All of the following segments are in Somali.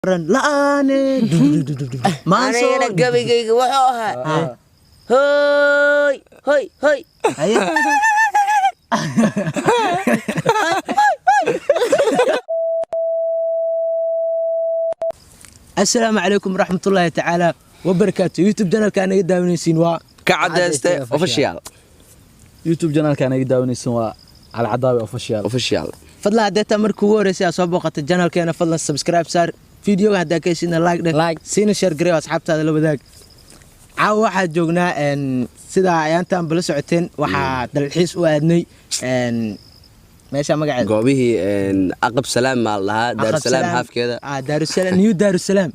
la'aane anigana gabigayga wuxuu ahaa hoy hoy hoy السلام عليكم ورحمة الله تعالى وبركاته. يوتيوب channel كان يداونيسين وا كعدسته اوفيشال. يوتيوب channel كان يداونيسين وا على عداوي اوفيشال. فضلا هديتا مركو وريسي سو بوقت channel كان فضلا سبسكرايب صار فيديو هدا كيسين لايك سين شير غري اصحابتاada la wadaag caaw waxa joognaa sida ayaantan bala socoteen waxa dalxiis u aadnay meesha magaceeda goobihii aqab salaam ma laha dar salaam haafkeeda dar salaam new dar salaam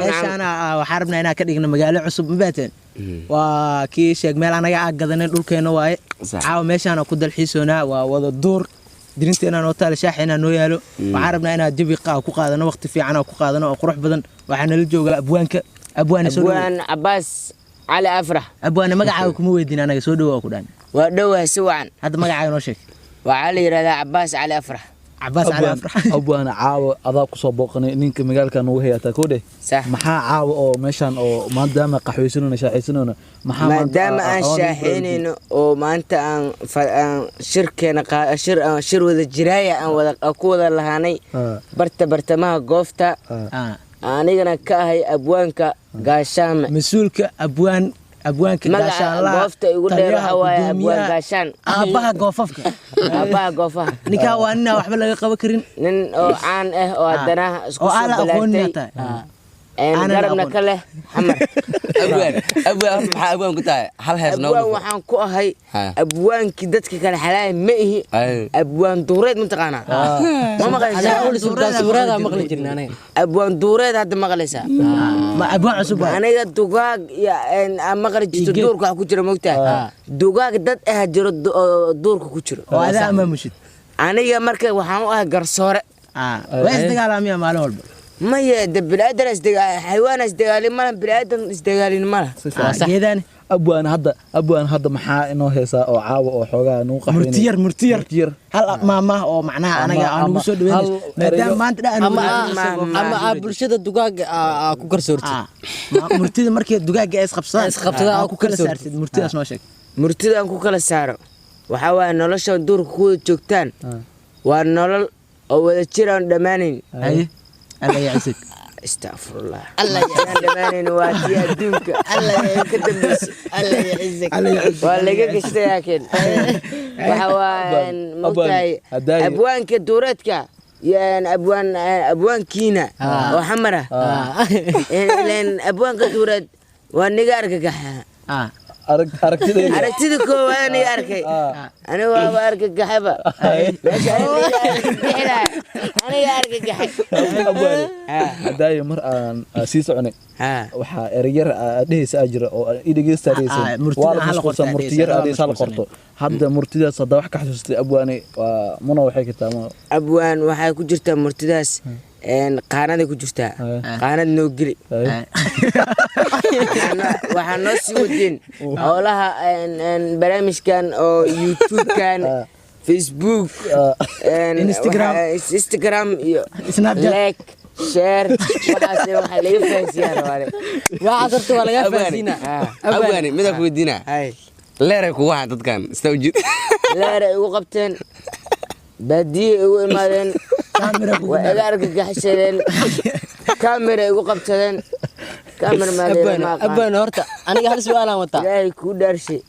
meeshana waxa rabnaa inaan ka dhigno magaalo cusub mabaateen waa kii sheeg meel anaga gadanay dhulkeena waaye caaw meeshana ku dalxiisoonaa waa wada duur dirinteena noo taal shaaxina noo yaalo waxa rabnaa inaan jabi ku qaadano waqti fiican oo ku qaadano oo qurux badan waxaana la joogaa abwaan Abbas Ali Afrah abwaan magacaaga kuma weydiin anaga soo dhaw ku dhaan waa dhawahay si wacan hadda magacaaga noo sheeg waxa la yiraahdaa Abbas Ali Afrah abwaan caawo adaa ku soo booqanay ninka magaalkan uu hayata ku dheh maxaa caawo oo meeshan oo maadaama qaxweysanona shaaxaysanona maxaa maadaama aan shaaxaynayno oo maanta aan shirkeena shir wada jiraaya aan wada ku wada lahaanay bartamaha goofta anigana ka ahay abwaanka gaashaan mas'uulka abwaanka gaashaan la goofta igu dheer waxa waaye abwaan gaashaan aabaha goofaha ninka waa nin waxba laga qaban karin nin oo caan ah oo haddana isku soo balaatay garabna ka leh xamar abwaan maxaa abwaan ku tahay hal hees noo abwaan waxaan ku ahay abwaankii dadka kale xalaay ma ihi abwaan duureed mataqaanaa ma maqlaysaa maqli jirnaa anaga abwaan duureed hadda maqlaysaa ma abwaan cusub aniga dugaag aan maqli jirto duurka wax ku jira moogtahay dugaag dad ah jiro duurka ku jiro oo adaa ma mushid aniga marka waxaan u ahay garsoore wees dagaalamiya maalin walba ما يدبل أدرس حيوان استقالي ما بالآدم استقالي ما جيدان abwaan hadda maxaa inoo heesaa oo caawa oo xoogaa nuu qaxweynay murtiyar hal maama oo macnaha anaga aan ugu soo dhaweynay maadaama maanta ama bulshada dugaaga ku garsoortay murtida markii dugaaga ay isqabsadaan ku kala saartid murtidaas noo sheeg murtida aan ku kala saaro waxa waa nolosha duurka ku joogtaan waa nolol oo wada jiraan dhamaanayn الله يعزك استغفر الله الله يعزك واتي ادونك الله يكدبس الله يعزك والله كشتاكل وحوان موتاي ابوانك دورتك يعني ابوان كينا وحمره لين ابوانك دورت ونيغارك aragtida koowaad aniga arkay aniga waa argagaxaba aniga argagaxay hadaayo mar aan sii soconay waxa erayar dhehaysa jira oo idageysta dhehaysa waa la xasuusan murtiyar adeeysa la qorto hadda murtidaas hadda wax ka xasuustay abwaani waa muna waxay ka taamo abwaan waxay ku jirtaa murtidaas qaanada ku jirtaa qaanad noo geli waxaan noo sii wadeen howlaha barnaamijkan oo YouTube kan Facebook Instagram iyo like share waxaas waxa laga faasiyaa waxa waa laga faasiina abwaani mid ku weydiina leeray ku waxa dadkan istawjid leeray ugu qabteen baadiye ugu imaadeen وإذا أرجع حشرين كاميرا يقول قبتين كاميرا ما أبان هرتا أنا قاعد سؤال أنا وتا لا يكون درشي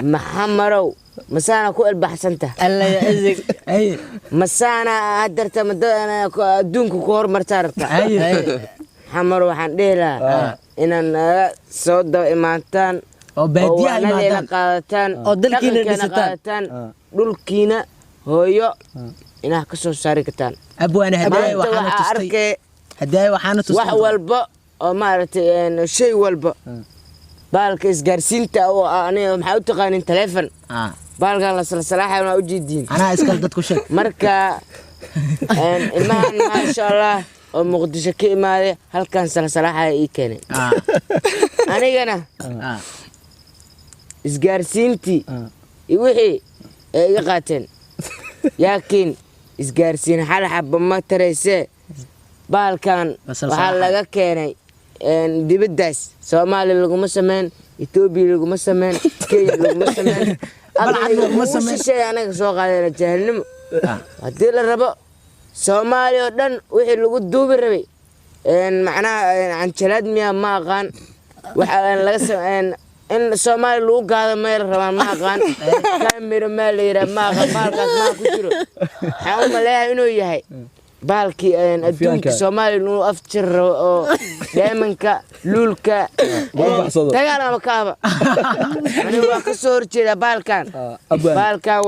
محمرو مسانا كل بحسنته الله يعزك أي مسانا هدرت أنا دونك كور مرتاربته حمر وحن ديلا إن أنا صوت إمانتان أو بديع إمانتان قادتان أو دلكينا دلكينا هويو إنها كسر ساركتان أبوان هدايا وحنا تستي wax walba oo maartay shay walba baalka isgaarsiinta oo aniga maxaa u taqaanin telefoon baalkan la salsalaaxay una u jeedin ana iskal dadku sheeg marka ilmahan ma sha Allah oo muqdisho ka imaaday halkan salsalaaxay ii keenay anigana isgaarsiintii wixii ay iga qaateen yaakin isgaarsiin hal xabba ma tarayse bahalkan waxaa laga keenay dibaddaas Soomaali laguma sameyn Itoobiya laguma sameyn Kenya laguma sameyn laguma sameyn shay anaga soo qaadayna jahilnimo haddii la rabo Soomaali oo dhan wixii lagu duubi rabay macnaha canjalaad miya ma aqaan waxa laga sameyn in Soomaali lagu gaado meel rabaan ma aqaan kaamiro ma leeyahay ma aqaan baalkaas ma ku jiro waxaan u maleeyahay inuu yahay baalkii adduunka Soomaali inuu afjir oo diamondka luulka dagaalama kaaba ani waa ka soo horjeeda baalkan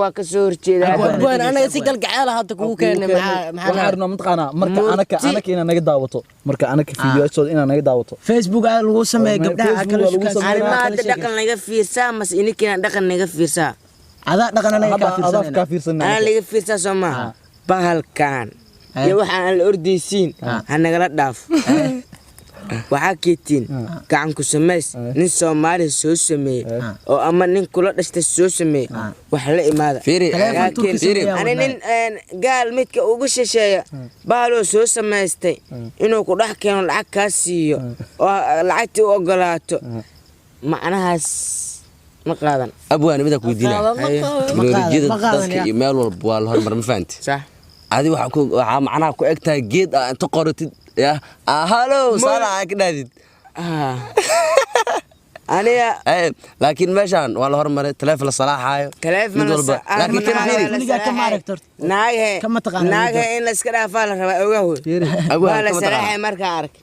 waa ka soo horjeeda abaan anaga si galgaceel hadda kugu keenay waxaan arnaa mataqaana marka anaka ina naga daawato marka anaka fiidiyoosooda ina naga daawato Facebook aad lagu sameeyay gabdhaha kala ani ma hadda dhaqan laga fiirsaa mas inikina dhaqan naga fiirsaa adaa dhaqan naga ka fiirsanaa ana laga fiirsaa Soomaa bahalkan iyo waxaan la ordaysiin ha nagala dhaaf waxaa keetiin gacan ku sameys nin Soomaali soo sameeyay oo ama nin kula dhashtay soo sameeyay wax la imaada ani nin gaal midka ugu shisheeya baalo soo sameystay inuu ku dhax keeno lacag ka siiyo oo lacagtii u ogolaato macnahaas ma qaadan abwaan mid ku weydiinaa teknolojiyada dadka iyo meel walba waa la hormar ma fahanti sax adi waxa macnaha ku egtahay geed inta qoratid ya hello salaam ka dhaadid aniga laakiin meeshan waa la hormaray telefoon la salaaxayo telefoon laakiin kan aniga ka maaragto naage in la iska dhaafaa la rabaa ogaho waa la salaaxay marka ark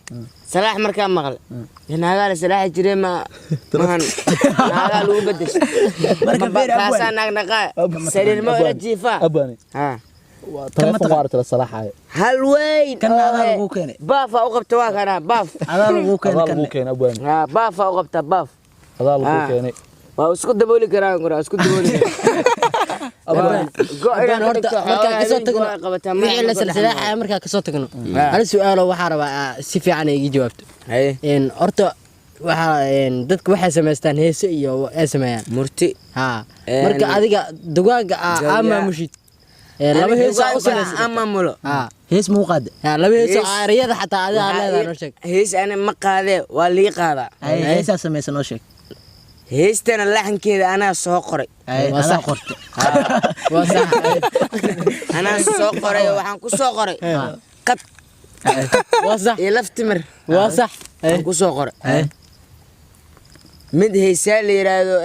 salaax marka maqal naaga la salaaxay jiray ma mahan naaga lagu bedeshay marka kaasa naag naqa sariir ma wala jiifa ha telefoon waarta la salaaxayo hal weyn kana lagu keenay baafa u qabta waa kana baaf adaa lagu keenay abwaan ha baafa u qabta baaf adaa lagu keenay waa isku dabooli karaan gura isku dabooli abaan horta marka ka soo tagno wixii la salaaxay marka ka soo tagno hal su'aalo waxa rabaa si fiican ay jawaabto horta waxa dadku waxay sameystaan heeso iyo ay sameeyaan murti ha marka adiga dugaaga ama mushid laba heeso oo sameeyay ama mulo hees muu qaad laba heeso aariyada xataa adiga leedahay noo sheeg hees ana ma qaade waa lii qaada heesa sameeysan noo sheeg heestana laxankeeda ana soo qoray waa sax qorto waa sax ana soo qoray waxaan ku soo qoray qad waa sax iyo laftimir waa sax ku soo qoray mid heesa la yiraahdo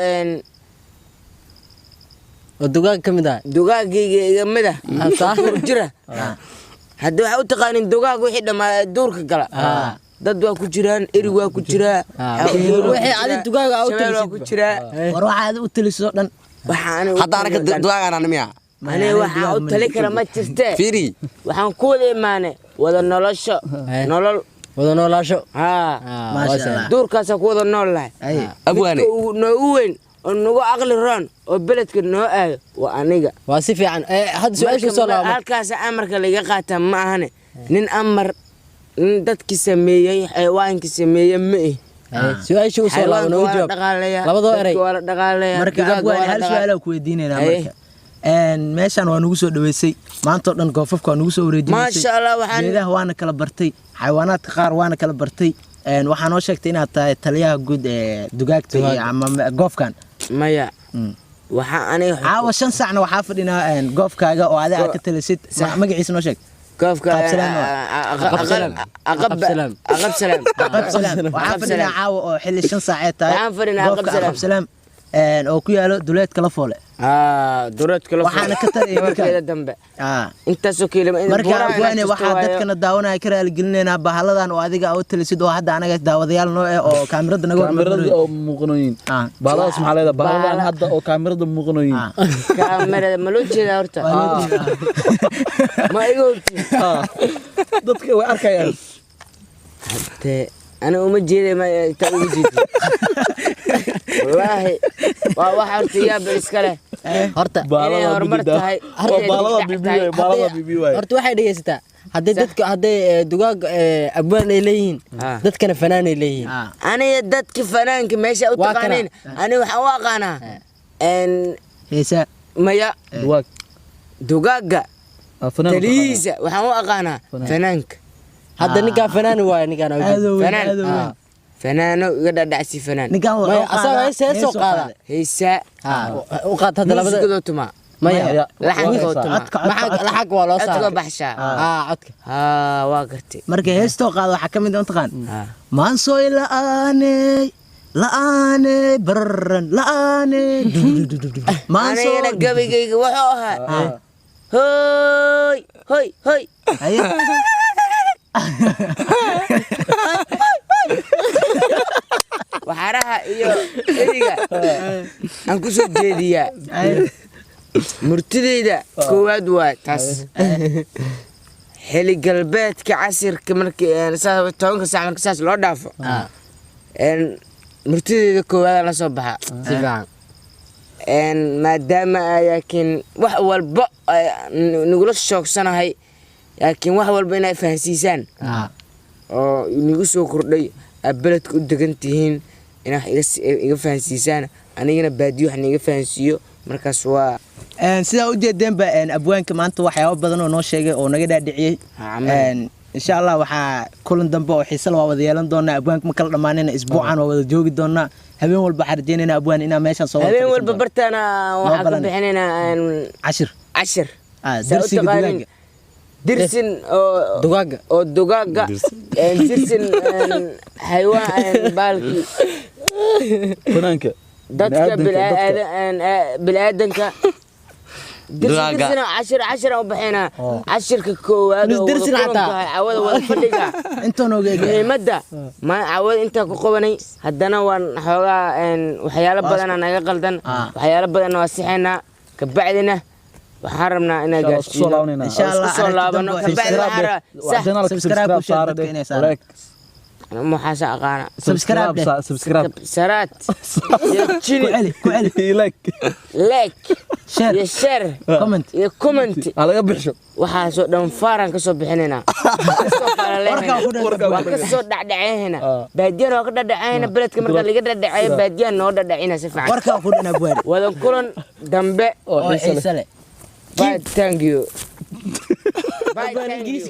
dugaag kamid ah dugaagayga iga mid ah sax jira haddii waxa u taqaanin dugaag wixii dhamaa duurka gala dad waa ku jiraan erig waa ku jiraa wixii adi dugaaga u taliso ku jiraa war waxa u taliso dhan waxaan hadda anaka dugaagana nimiya ani waxa u tali kara ma jirte fiiri waxaan ku wada iimaanay wada nolosho nolol wada noolaasho ma sha Allah duurkaas ku wada noolahay abwaani noo weyn oo nagu aqli roon oo beledka noo aado waa aniga waa si fiican hadda su'aasha soo laabo halkaas amarka laga qaata ma ahane nin amar dadki sameeyay xayawaanki sameeyay ma su'aasha soo laabo noo jawaab labadoo eray wala dhaqaalaya marka abwaan hal su'aal ku weydiinayna marka meeshan waa nagu soo dhaweysay maanta oo dhan goofafka waa nagu soo wareejisay ma sha Allah waxaan geedaha waana kala bartay xayawaanaadka qaar waana kala bartay waxaan noo sheegtay inaad tahay taliyaha guud ee dugaagta ama goofkan maya waxa aniga caawa 5 saacna waxaa fadhinaa goofkaaga oo adiga ka talisid magaciisa noo sheeg goofka aqab salaam waxaa fadhinaa caawa oo xilli 5 saac tahay waxaan fadhinaa aqab salaam oo ku yaalo duleedka la foole duleedka la foole waxaana ka taliyay marka dambe intaas oo kiilama marka abwaane waxa dadkana daawanaya ka raali gelinayna bahaladan oo adiga oo talisid oo hadda anaga daawadayaal noo oo kaamirada naga kaamirada oo muuqanooyin bahaladas maxaa leedahay bahaladan hadda oo kaamirada muuqanooyin kaamirada ma loo jeedaa horta ma igu dadka way arkayaan أنا أمجيد ما تأوجد والله واحد ثياب إسكاله هرتا أنا هرمرت هاي بالله بيبي واي هرتا واحد يستا هدي دتك هدي دقاق أبوان إليهن دتك فنان إليهن أنا دتك فنان كماشي أو تقانين أنا وحواقنا إن هيسا مايا دقاق دقاق تليزة وحواقنا فنانك hadda ninka fanaan waay ninkan fanaan fanaano iga dhadhacsi fanaan ninkan maya asaga heesoo qaada heesa u qaad hadda labada muusikadotuma maya laxankootuma laxag waa loo codka saaray baxshaa codka waa gartay marka heestoo qaada waxaa ka mid ah taqaan maansooy la'aaney barran la'aaney anigana gabigayga wuxuu ahaa hoy hoy hoy waxaaraha iyo eriga aan ku soo jeediyaa murtidayda koowaad waa taas xili galbeedka casirka markii 10 saac markii saas loo dhaafo murtidayda koowaad la soo baxa si fiican maadaama laakiin wax walba nagula shoogsanahay laakiin wax walba inay fahansiisaan oo nagu soo kordhay beledka u degan tihiin inaa iga fahansiisaan anigana baadiyo wax niga fahansiiyo markaas waa sidaa u jeedeenba abwaanka maanta waxyaabo badan oo noo sheegay oo naga dhaadhiciyey insha allah waxaa kulan dambe oo xiisa waa wada yeelan doonaa abwaanka ma kala dhammaanayna isbuucan waa wada joogi doonaa habeen walba waxaan rajaynaynaa abwaan inaa meeshaan soo habeen walba bartaana waxaan ka bixinaynaa cashir darsiga dugaagga dirsin oo dugaaga dirsin xayawaan baalki fanaanka dadka bilaadanka dirsin cashir u bixinaa cashirka koowaad oo cawada wada fadhiga intaan ogeega muhiimadda ma cawada intaa ku qabanay haddana waan xoogaa waxyaalo badan naga qaldan waxyaalo badan waa sixaynaa kabacdina waxaan rabnaa inaan gaarsiino insha allah soo laabano kabacdina subscribe ku share inay محاسة أقانا سبسكرايب سرات لايك يا شير يا كومنت على قبحشو وحاسو دنفارن كسو بخيننا وكسو دعدعينا باديان وكو دعدعينا بلدك مركا لغا دعدعي باديان نو دعدعينا سفعان وركا خدنا بواري ودن كلن دنبه وحيسله باي ثانك يو باي ثانك يو